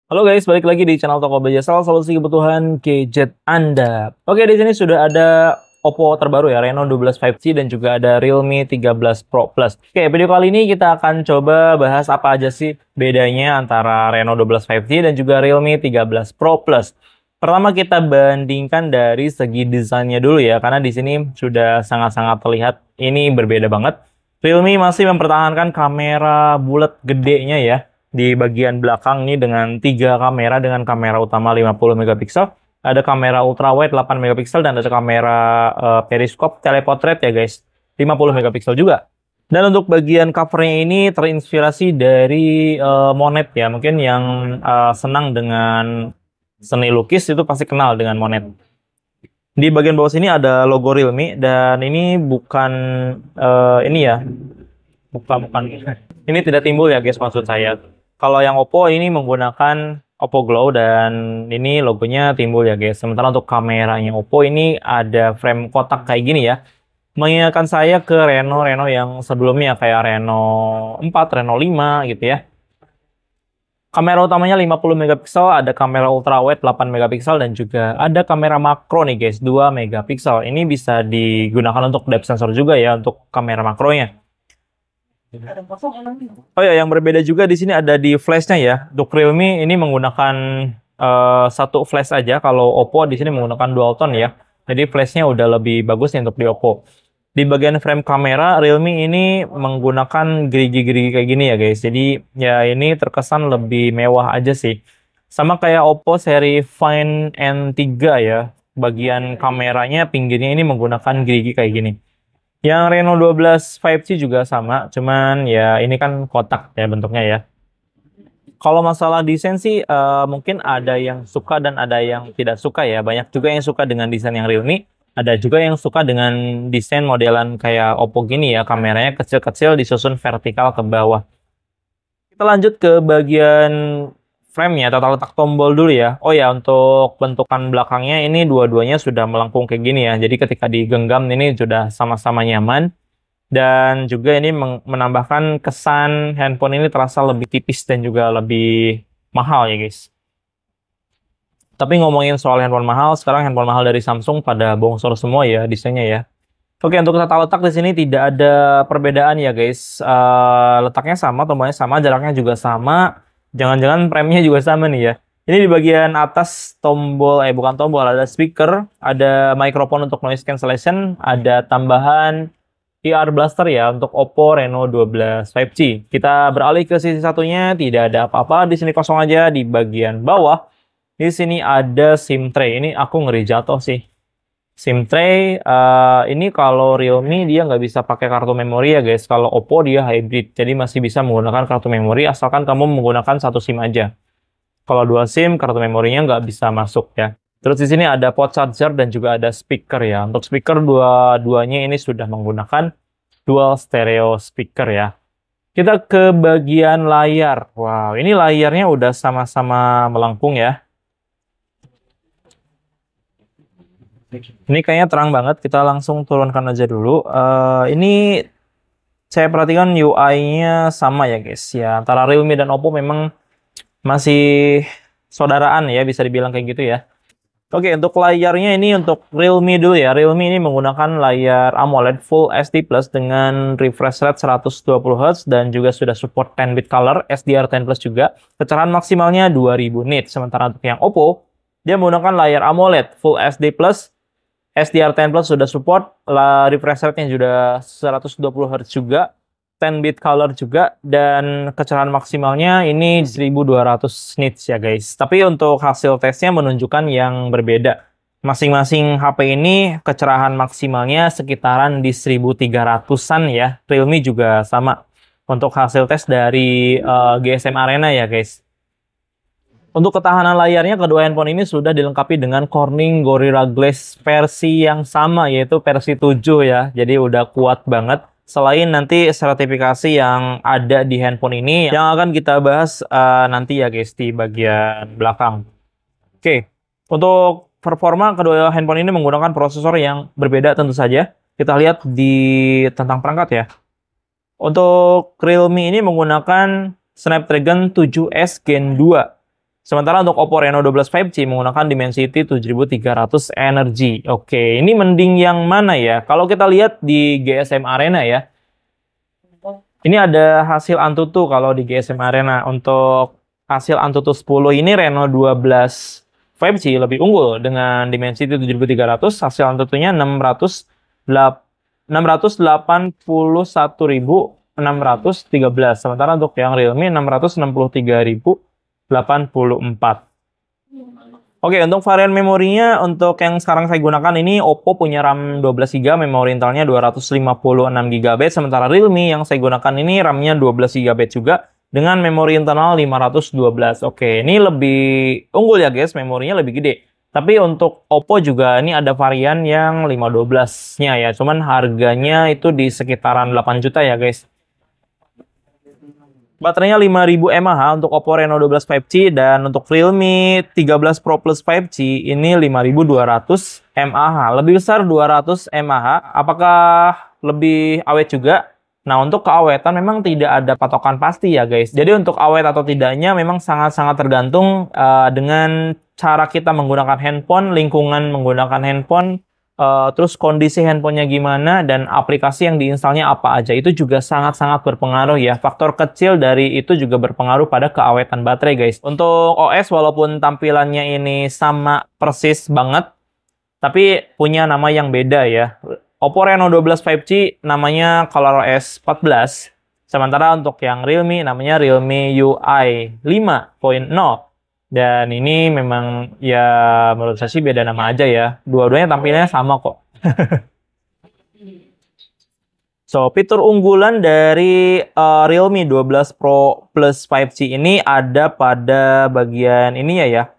Halo guys, balik lagi di channel Toko Bajasal, solusi kebutuhan gadget Anda. Oke, di sini sudah ada Oppo terbaru ya, Reno 12 5G dan juga ada Realme 13 Pro Plus. Oke, video kali ini kita akan coba bahas apa aja sih bedanya antara Reno 12 5G dan juga Realme 13 Pro Plus. Pertama kita bandingkan dari segi desainnya dulu ya, karena di sini sudah sangat-sangat terlihat ini berbeda banget. Realme masih mempertahankan kamera bulat gedenya ya di bagian belakang ini dengan tiga kamera dengan kamera utama 50 megapiksel, ada kamera ultrawide 8 megapiksel dan ada kamera periskop teleportrait ya guys 50 megapiksel juga. Dan untuk bagian covernya ini terinspirasi dari Monet ya. Mungkin yang senang dengan seni lukis itu pasti kenal dengan Monet. Di bagian bawah sini ada logo Realme dan ini bukan ini ya, bukan. Ini tidak timbul ya guys maksud saya. Kalau yang Oppo ini menggunakan Oppo Glow dan ini logonya timbul ya guys. Sementara untuk kameranya Oppo ini ada frame kotak kayak gini ya. Mengingatkan saya ke Reno yang sebelumnya kayak Reno 4, Reno 5 gitu ya. Kamera utamanya 50 megapiksel, ada kamera ultrawide 8 megapiksel dan juga ada kamera makro nih guys, 2 megapiksel. Ini bisa digunakan untuk depth sensor juga ya untuk kamera makronya. Oh ya, yang berbeda juga di sini ada di flashnya ya. Untuk Realme ini menggunakan satu flash aja. Kalau Oppo di sini menggunakan dual tone ya. Jadi flashnya udah lebih bagus nih untuk di Oppo. Di bagian frame kamera, Realme ini menggunakan gerigi-gerigi kayak gini ya guys. Jadi ya ini terkesan lebih mewah aja sih. Sama kayak Oppo seri Find N3 ya. Bagian kameranya pinggirnya ini menggunakan gerigi kayak gini. Yang Reno 12 5G juga sama, cuman ya ini kan kotak ya bentuknya ya. Kalau masalah desain sih mungkin ada yang suka dan ada yang tidak suka ya. Banyak juga yang suka dengan desain yang Realme, ada juga yang suka dengan desain modelan kayak Oppo gini ya, kameranya kecil-kecil disusun vertikal ke bawah. Kita lanjut ke bagian frame-nya, tata letak tombol dulu ya. Oh ya, untuk bentukan belakangnya ini dua-duanya sudah melengkung kayak gini ya. Jadi ketika digenggam ini sudah sama-sama nyaman. Dan juga ini menambahkan kesan handphone ini terasa lebih tipis dan juga lebih mahal ya guys. Tapi ngomongin soal handphone mahal, sekarang handphone mahal dari Samsung pada bongsor semua ya desainnya ya. Oke, untuk tata letak di sini tidak ada perbedaan ya guys. Letaknya sama, tombolnya sama, jaraknya juga sama. Jangan-jangan premnya juga sama nih ya. Ini di bagian atas tombol, bukan tombol, ada speaker, ada mikrofon untuk noise cancellation, ada tambahan IR Blaster ya untuk Oppo Reno 12 5G. Kita beralih ke sisi satunya, tidak ada apa-apa. Di sini kosong aja. Di bagian bawah, di sini ada SIM tray. Ini aku ngeri jatuh sih. SIM tray ini kalau Realme dia nggak bisa pakai kartu memori ya guys. Kalau Oppo dia hybrid, jadi masih bisa menggunakan kartu memori asalkan kamu menggunakan satu SIM aja. Kalau dua SIM, kartu memorinya nggak bisa masuk ya. Terus di sini ada port charger dan juga ada speaker ya. Untuk speaker dua-duanya ini sudah menggunakan dual stereo speaker ya. Kita ke bagian layar. Wow, ini layarnya udah sama-sama melengkung ya. Ini kayaknya terang banget. Kita langsung turunkan aja dulu. Ini saya perhatikan UI-nya sama ya guys. Ya, antara Realme dan Oppo memang masih saudaraan ya, bisa dibilang kayak gitu ya. Oke, untuk layarnya ini untuk Realme dulu ya. Realme ini menggunakan layar AMOLED Full HD Plus dengan refresh rate 120 Hz dan juga sudah support 10-bit color, SDR10 Plus juga. Kecerahan maksimalnya 2000 nits. Sementara untuk yang Oppo, dia menggunakan layar AMOLED Full HD Plus, SDR10 Plus sudah support, refresh rate-nya juga 120 Hz juga. 10-bit color juga dan kecerahan maksimalnya ini 1200 nits ya guys. Tapi untuk hasil tesnya menunjukkan yang berbeda. Masing-masing HP ini kecerahan maksimalnya sekitaran di 1300-an ya. Realme juga sama. Untuk hasil tes dari GSM Arena ya guys. Untuk ketahanan layarnya kedua handphone ini sudah dilengkapi dengan Corning Gorilla Glass versi yang sama yaitu versi 7 ya. Jadi udah kuat banget. Selain nanti sertifikasi yang ada di handphone ini yang akan kita bahas nanti ya guys di bagian belakang. Oke, untuk performa kedua handphone ini menggunakan prosesor yang berbeda tentu saja. Kita lihat di tentang perangkat ya. Untuk Realme ini menggunakan Snapdragon 7S Gen 2. Sementara untuk Oppo Reno 12 5G menggunakan Dimensity 7300 Energy. Oke, ini mending yang mana ya? Kalau kita lihat di GSM Arena ya, ini ada hasil Antutu kalau di GSM Arena. Untuk hasil Antutu 10 ini Reno 12 5G lebih unggul dengan Dimensity 7300. Hasil Antutunya 681.613. Sementara untuk yang Realme 663.084. Oke, untuk varian memorinya, untuk yang sekarang saya gunakan ini, Oppo punya RAM 12GB, memori internalnya 256GB, sementara Realme yang saya gunakan ini RAM-nya 12GB juga, dengan memori internal 512. Oke, ini lebih unggul ya guys, memorinya lebih gede. Tapi untuk Oppo juga ini ada varian yang 512-nya ya, cuman harganya itu di sekitaran 8 juta ya guys. Baterainya 5000 mAh untuk Oppo Reno 12 5G, dan untuk Realme 13 Pro Plus 5G ini 5200 mAh. Lebih besar 200 mAh. Apakah lebih awet juga? Nah, untuk keawetan memang tidak ada patokan pasti ya guys. Jadi untuk awet atau tidaknya memang sangat-sangat tergantung dengan cara kita menggunakan handphone, lingkungan menggunakan handphone, terus kondisi handphonenya gimana, dan aplikasi yang diinstalnya apa aja. Itu juga sangat-sangat berpengaruh ya. Faktor kecil dari itu juga berpengaruh pada keawetan baterai guys. Untuk OS walaupun tampilannya ini sama persis banget, tapi punya nama yang beda ya. Oppo Reno 12 5G namanya ColorOS 14. Sementara untuk yang Realme namanya Realme UI 5.0. Dan ini memang ya menurut saya sih beda nama aja ya. Dua-duanya tampilannya sama kok. So, fitur unggulan dari Realme 12 Pro Plus 5G ini ada pada bagian ini ya.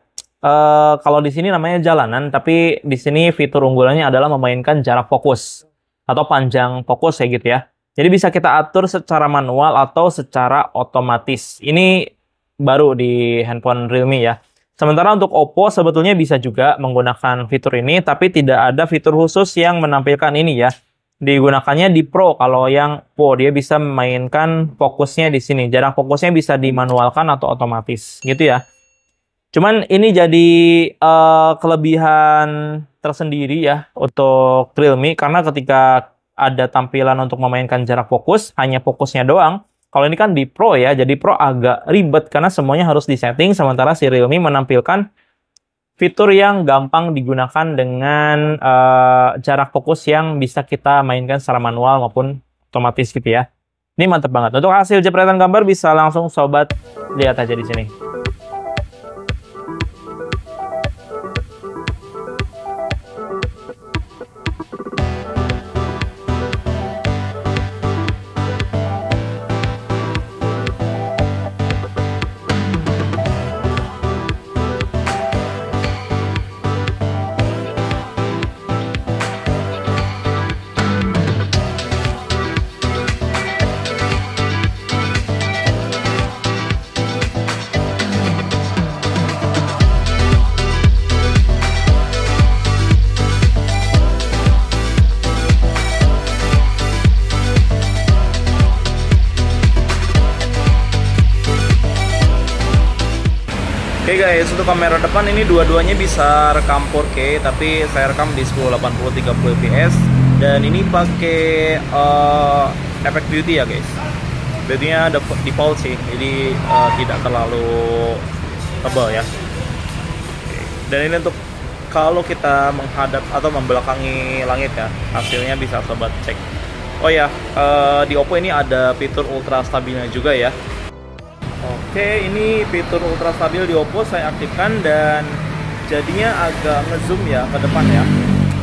Kalau di sini namanya jalanan, tapi di sini fitur unggulannya adalah memainkan jarak fokus atau panjang fokus ya gitu ya. Jadi bisa kita atur secara manual atau secara otomatis. Ini baru di handphone Realme ya. Sementara untuk Oppo sebetulnya bisa juga menggunakan fitur ini, tapi tidak ada fitur khusus yang menampilkan ini ya. Digunakannya di Pro. Kalau yang Pro dia bisa memainkan fokusnya di sini. Jarak fokusnya bisa dimanualkan atau otomatis gitu ya. Cuman ini jadi kelebihan tersendiri ya untuk Realme, karena ketika ada tampilan untuk memainkan jarak fokus, hanya fokusnya doang. Kalau ini kan di Pro ya, jadi Pro agak ribet karena semuanya harus disetting, sementara si Realme menampilkan fitur yang gampang digunakan dengan jarak fokus yang bisa kita mainkan secara manual maupun otomatis gitu ya. Ini mantep banget. Untuk hasil jepretan gambar bisa langsung sobat lihat aja di sini. Oke guys, untuk kamera depan ini dua-duanya bisa rekam 4K, tapi saya rekam di 1080 30 fps, dan ini pakai efek beauty ya guys. Beauty-nya default sih, jadi tidak terlalu tebal ya. Dan ini untuk kalau kita menghadap atau membelakangi langit ya, hasilnya bisa sobat cek. Oh ya, di Oppo ini ada fitur ultra stabilnya juga ya. Oke, ini fitur ultra stabil di Oppo saya aktifkan, dan jadinya agak ngezoom ya ke depan ya,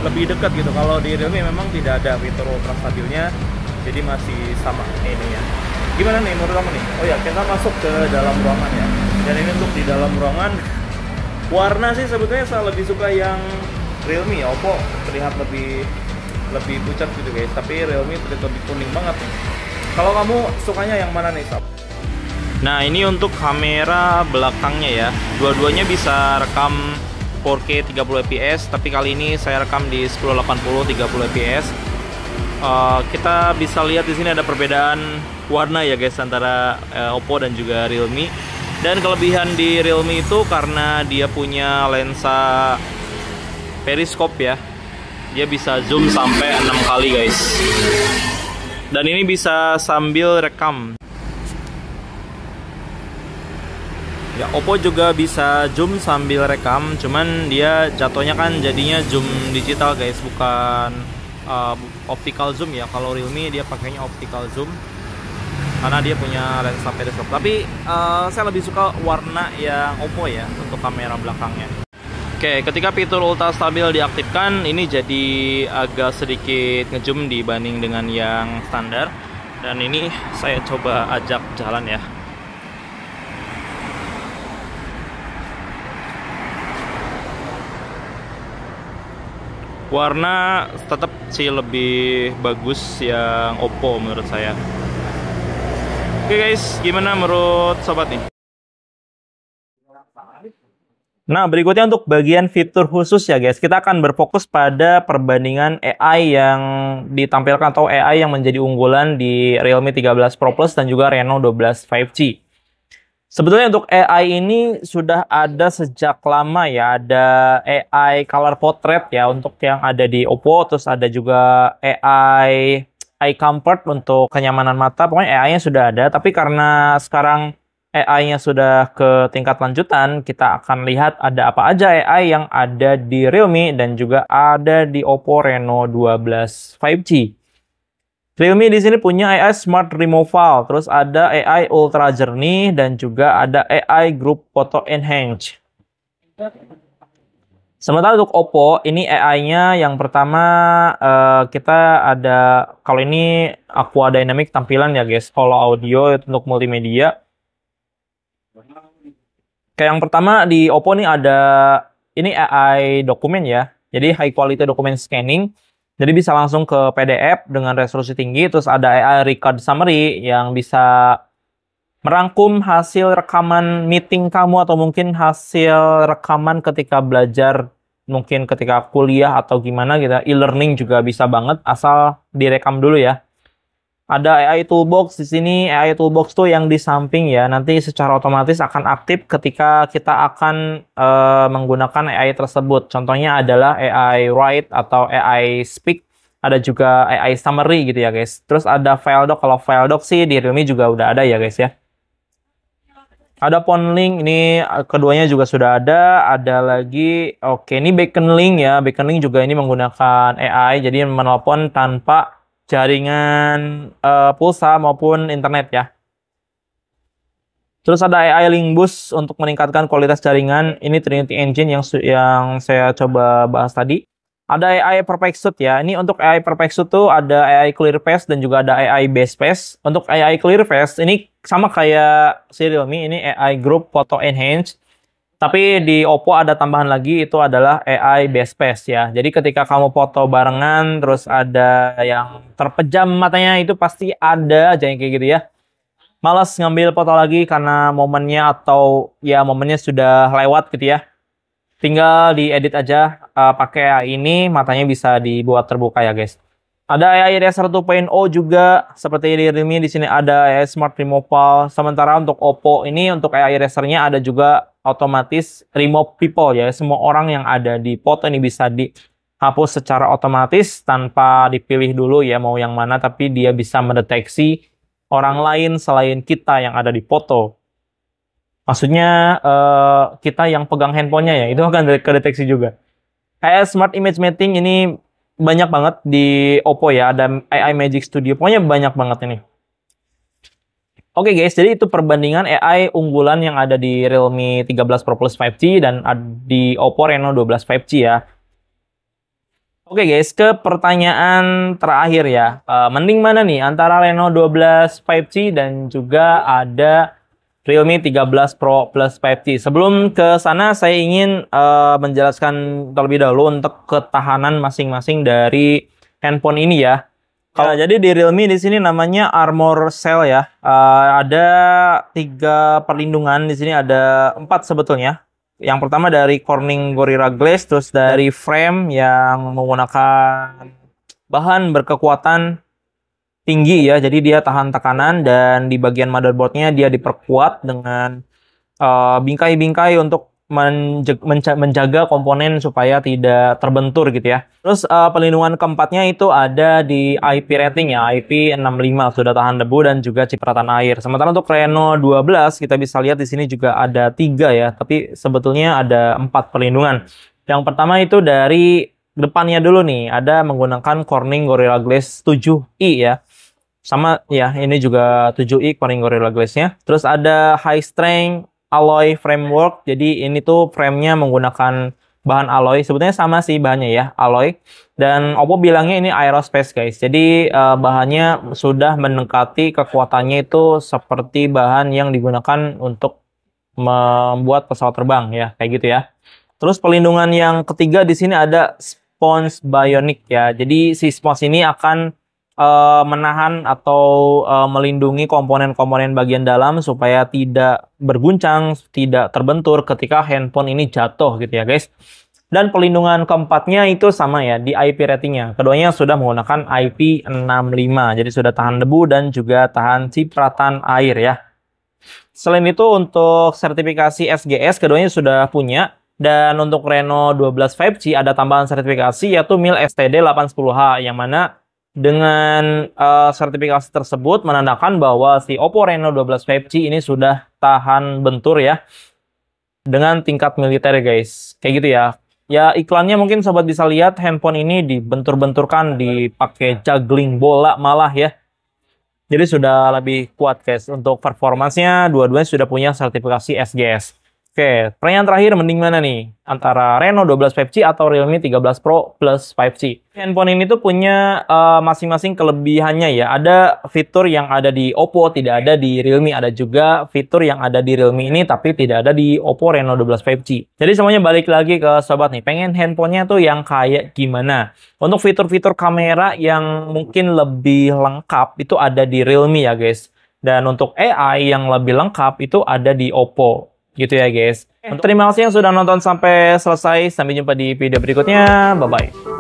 lebih dekat gitu. Kalau di Realme memang tidak ada fitur ultra stabilnya, jadi masih sama ini ya. Gimana nih menurut kamu nih? Oh ya, kita masuk ke dalam ruangan ya. Dan ini untuk di dalam ruangan, warna sih sebetulnya saya lebih suka yang Realme. Oppo terlihat lebih pucat gitu guys, tapi Realme terlihat lebih kuning banget nih. Kalau kamu sukanya yang mana nih sob? Nah, ini untuk kamera belakangnya ya. Dua-duanya bisa rekam 4K 30 fps, tapi kali ini saya rekam di 1080 30 fps. Kita bisa lihat di sini ada perbedaan warna ya guys antara Oppo dan juga Realme. Dan kelebihan di Realme itu karena dia punya lensa periskop ya. Dia bisa zoom sampai 6 kali guys. Dan ini bisa sambil rekam. Ya, Oppo juga bisa zoom sambil rekam, cuman dia jatuhnya kan jadinya zoom digital guys, bukan optical zoom ya. Kalau Realme dia pakainya optical zoom karena dia punya lensa periskop. Tapi saya lebih suka warna yang Oppo ya untuk kamera belakangnya. Oke, ketika fitur ultra stabil diaktifkan, ini jadi agak sedikit ngezoom dibanding dengan yang standar. Dan ini saya coba ajak jalan ya. Warna tetap sih lebih bagus yang Oppo menurut saya. Oke guys, gimana menurut sobat nih? Nah, berikutnya untuk bagian fitur khusus ya guys, kita akan berfokus pada perbandingan AI yang ditampilkan atau AI yang menjadi unggulan di Realme 13 Pro Plus dan juga Reno 12 5G. Sebetulnya untuk AI ini sudah ada sejak lama ya, ada AI color portrait ya untuk yang ada di Oppo, terus ada juga AI eye comfort untuk kenyamanan mata. Pokoknya AI-nya sudah ada, tapi karena sekarang AI-nya sudah ke tingkat lanjutan, kita akan lihat ada apa aja AI yang ada di Realme dan juga ada di Oppo Reno 12 5G. Realme di sini punya AI Smart Removal, terus ada AI Ultra Jernih dan juga ada AI Group Photo Enhance. Sementara untuk Oppo, ini AI-nya yang pertama kita ada, kalau ini Aqua Dynamic tampilan ya guys, kalau audio itu untuk multimedia. Kayak yang pertama di Oppo nih ada, ini AI dokumen ya, jadi high quality document scanning. Jadi bisa langsung ke PDF dengan resolusi tinggi, terus ada AI Record Summary yang bisa merangkum hasil rekaman meeting kamu atau mungkin hasil rekaman ketika belajar, mungkin ketika kuliah atau gimana gitu. E-learning juga bisa banget asal direkam dulu ya. Ada AI Toolbox di sini. AI Toolbox tuh yang di samping ya. Nanti secara otomatis akan aktif ketika kita akan menggunakan AI tersebut. Contohnya adalah AI Write atau AI Speak. Ada juga AI Summary gitu ya guys. Terus ada File Doc. Kalau File Doc sih di Realme juga udah ada ya guys ya. Ada Phone Link, ini keduanya juga sudah ada. Ada lagi, oke, ini Beacon Link ya. Beacon Link juga ini menggunakan AI, jadi menelpon tanpa jaringan pulsa maupun internet ya. Terus ada AI Link Boost untuk meningkatkan kualitas jaringan. Ini Trinity Engine yang saya coba bahas tadi. Ada AI Perfect Suite ya. Ini untuk AI Perfect Suite tuh ada AI Clear Face dan juga ada AI Base Face. Untuk AI Clear Face ini sama kayak si Realme, ini AI Group Photo Enhance. Tapi di Oppo ada tambahan lagi, itu adalah AI Base Face ya. Jadi ketika kamu foto barengan terus ada yang terpejam matanya, itu pasti ada aja yang kayak gitu ya. Malas ngambil foto lagi karena momennya atau ya momennya sudah lewat gitu ya. Tinggal diedit aja pakai AI ini, matanya bisa dibuat terbuka ya guys. Ada AI Eraser 2.0 juga seperti di Realme, di sini ada AI Smart Removal. Sementara untuk Oppo ini untuk AI Eraser-nya ada juga otomatis remove people ya. Semua orang yang ada di foto ini bisa dihapus secara otomatis tanpa dipilih dulu ya mau yang mana, tapi dia bisa mendeteksi orang lain selain kita yang ada di foto. Maksudnya kita yang pegang handphonenya ya, itu akan kedeteksi juga. AI Smart Image Mapping ini banyak banget di Oppo ya, ada AI Magic Studio, pokoknya banyak banget ini. Oke guys, jadi itu perbandingan AI unggulan yang ada di Realme 13 Pro Plus 5G dan di Oppo Reno 12 5G ya. Oke guys, ke pertanyaan terakhir ya. Mending mana nih antara Reno 12 5G dan juga ada Realme 13 Pro Plus 5G. Sebelum ke sana, saya ingin menjelaskan terlebih dahulu untuk ketahanan masing-masing dari handphone ini ya. Jadi di Realme di sini namanya Armor Cell ya. Ada 3 perlindungan di sini, ada 4 sebetulnya. Yang pertama dari Corning Gorilla Glass, terus dari frame yang menggunakan bahan berkekuatan tinggi ya, jadi dia tahan tekanan, dan di bagian motherboardnya dia diperkuat dengan bingkai-bingkai untuk menjaga komponen supaya tidak terbentur gitu ya. Terus pelindungan keempatnya itu ada di IP rating ya, IP65 sudah tahan debu dan juga cipratan air. Sementara untuk Reno 12 kita bisa lihat di sini juga ada 3 ya, tapi sebetulnya ada 4 perlindungan. Yang pertama itu dari depannya dulu nih, ada menggunakan Corning Gorilla Glass 7i ya. Sama ya, ini juga 7i Corning Gorilla Glass-nya. Terus ada high strength alloy framework. Jadi ini tuh framenya menggunakan bahan alloy. Sebetulnya sama sih bahannya ya, alloy. Dan Oppo bilangnya ini aerospace guys. Jadi bahannya sudah mendekati kekuatannya itu seperti bahan yang digunakan untuk membuat pesawat terbang ya, kayak gitu ya. Terus pelindungan yang ketiga di sini ada sponge bionic ya. Jadi si sponge ini akan menahan atau melindungi komponen-komponen bagian dalam supaya tidak berguncang, tidak terbentur ketika handphone ini jatuh gitu ya guys. Dan pelindungan keempatnya itu sama ya di IP ratingnya. Keduanya sudah menggunakan IP65, jadi sudah tahan debu dan juga tahan cipratan air ya. Selain itu untuk sertifikasi SGS keduanya sudah punya. Dan untuk Reno 12 5G ada tambahan sertifikasi yaitu MIL STD 810H yang mana dengan sertifikasi tersebut menandakan bahwa si Oppo Reno 12 5G ini sudah tahan bentur ya dengan tingkat militer guys. Kayak gitu ya. Ya iklannya mungkin sobat bisa lihat handphone ini dibentur-benturkan, dipakai juggling bola malah ya. Jadi sudah lebih kuat guys. Untuk performansnya dua-duanya sudah punya sertifikasi SGS. Oke, pertanyaan terakhir mending mana nih? Antara Reno 12 5G atau Realme 13 Pro plus 5G? Handphone ini tuh punya masing-masing kelebihannya ya. Ada fitur yang ada di Oppo, tidak ada di Realme. Ada juga fitur yang ada di Realme ini, tapi tidak ada di Oppo Reno 12 5G. Jadi semuanya balik lagi ke sobat nih. Pengen handphonenya tuh yang kayak gimana? Untuk fitur-fitur kamera yang mungkin lebih lengkap, itu ada di Realme ya guys. Dan untuk AI yang lebih lengkap, itu ada di Oppo. Gitu ya guys. Terima kasih yang sudah nonton sampai selesai. Sampai jumpa di video berikutnya. Bye-bye.